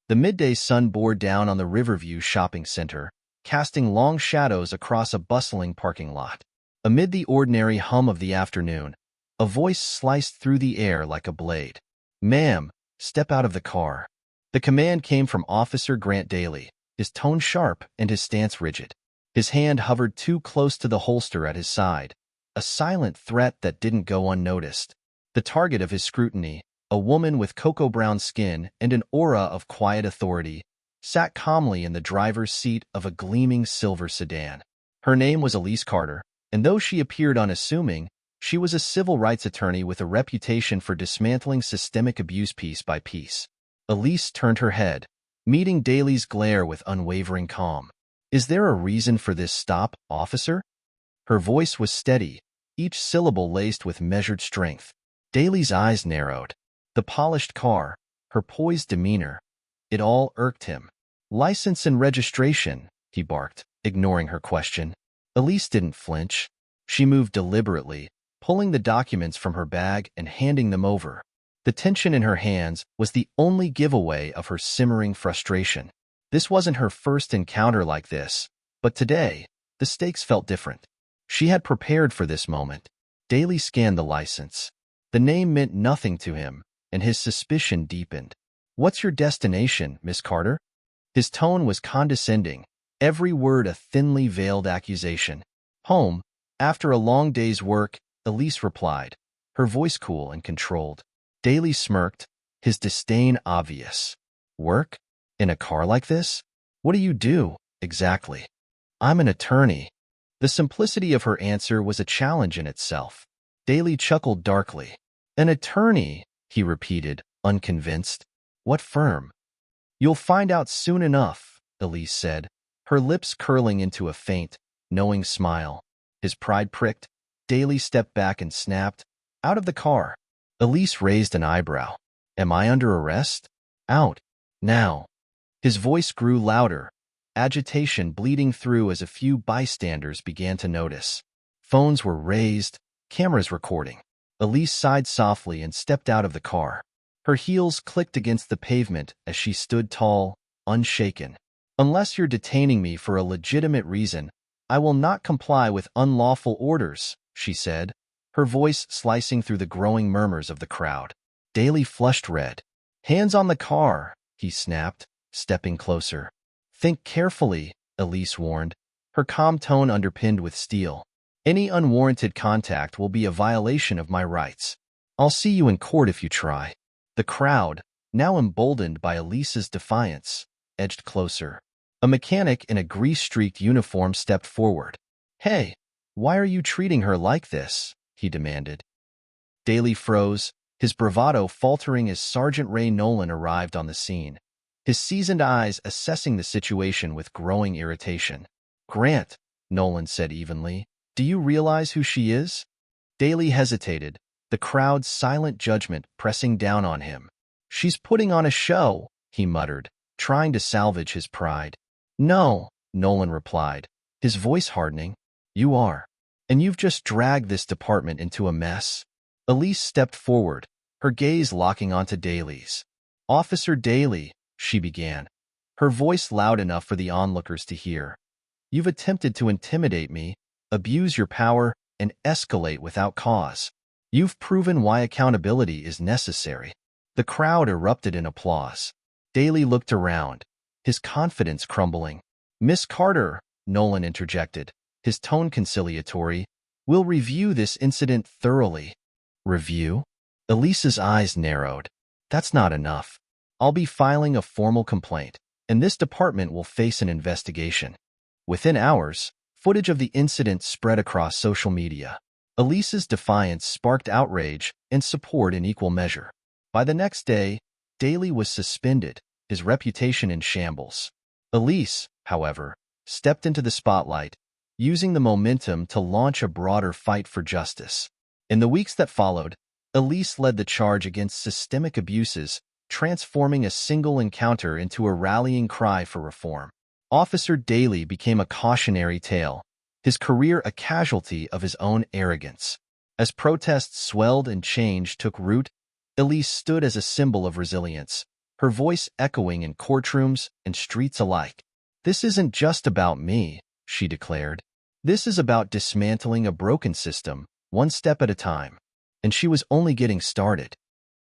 The midday sun bore down on the Riverview shopping center, casting long shadows across a bustling parking lot. Amid the ordinary hum of the afternoon, a voice sliced through the air like a blade. "Ma'am, step out of the car." The command came from Officer Grant Daly, his tone sharp and his stance rigid. His hand hovered too close to the holster at his side, a silent threat that didn't go unnoticed. The target of his scrutiny, a woman with cocoa-brown skin and an aura of quiet authority, sat calmly in the driver's seat of a gleaming silver sedan. Her name was Elise Carter, and though she appeared unassuming, she was a civil rights attorney with a reputation for dismantling systemic abuse piece by piece. Elise turned her head, meeting Daly's glare with unwavering calm. "Is there a reason for this stop, officer?" Her voice was steady, each syllable laced with measured strength. Daly's eyes narrowed. The polished car, her poised demeanor, it all irked him. "License and registration," he barked, ignoring her question. Elise didn't flinch. She moved deliberately, pulling the documents from her bag and handing them over. The tension in her hands was the only giveaway of her simmering frustration. This wasn't her first encounter like this, but today, the stakes felt different. She had prepared for this moment. Daly scanned the license. The name meant nothing to him, and his suspicion deepened. "What's your destination, Miss Carter?" His tone was condescending, every word a thinly veiled accusation. "Home. After a long day's work," Elise replied, her voice cool and controlled. Daly smirked, his disdain obvious. "Work? In a car like this? What do you do, exactly?" "I'm an attorney." The simplicity of her answer was a challenge in itself. Daly chuckled darkly. "An attorney," he repeated, unconvinced. "What firm?" "You'll find out soon enough," Elise said, her lips curling into a faint, knowing smile. His pride pricked. Daly stepped back and snapped, "Out of the car." Elise raised an eyebrow. "Am I under arrest?" "Out. Now." His voice grew louder, agitation bleeding through as a few bystanders began to notice. Phones were raised, cameras recording. Elise sighed softly and stepped out of the car. Her heels clicked against the pavement as she stood tall, unshaken. "Unless you're detaining me for a legitimate reason, I will not comply with unlawful orders," she said, her voice slicing through the growing murmurs of the crowd. Daly flushed red. "Hands on the car," he snapped, stepping closer. "Think carefully," Elise warned, her calm tone underpinned with steel. "Any unwarranted contact will be a violation of my rights. I'll see you in court if you try." The crowd, now emboldened by Elise's defiance, edged closer. A mechanic in a grease-streaked uniform stepped forward. "Hey, why are you treating her like this?" he demanded. Daly froze, his bravado faltering as Sergeant Ray Nolan arrived on the scene, his seasoned eyes assessing the situation with growing irritation. "Grant," Nolan said evenly, "do you realize who she is?" Daly hesitated, the crowd's silent judgment pressing down on him. "She's putting on a show," he muttered, trying to salvage his pride. "No," Nolan replied, his voice hardening. "You are. And you've just dragged this department into a mess." Elise stepped forward, her gaze locking onto Daly's. "Officer Daly," she began, her voice loud enough for the onlookers to hear. "You've attempted to intimidate me, abuse your power, and escalate without cause. You've proven why accountability is necessary." The crowd erupted in applause. Daly looked around, his confidence crumbling. "Miss Carter," Nolan interjected, his tone conciliatory, "we'll review this incident thoroughly." "Review?" Elise's eyes narrowed. "That's not enough. I'll be filing a formal complaint, and this department will face an investigation." Within hours, footage of the incident spread across social media. Elise's defiance sparked outrage and support in equal measure. By the next day, Daly was suspended, his reputation in shambles. Elise, however, stepped into the spotlight, using the momentum to launch a broader fight for justice. In the weeks that followed, Elise led the charge against systemic abuses, transforming a single encounter into a rallying cry for reform. Officer Daly became a cautionary tale, his career a casualty of his own arrogance. As protests swelled and change took root, Elise stood as a symbol of resilience, her voice echoing in courtrooms and streets alike. "This isn't just about me," she declared. "This is about dismantling a broken system, one step at a time." And she was only getting started.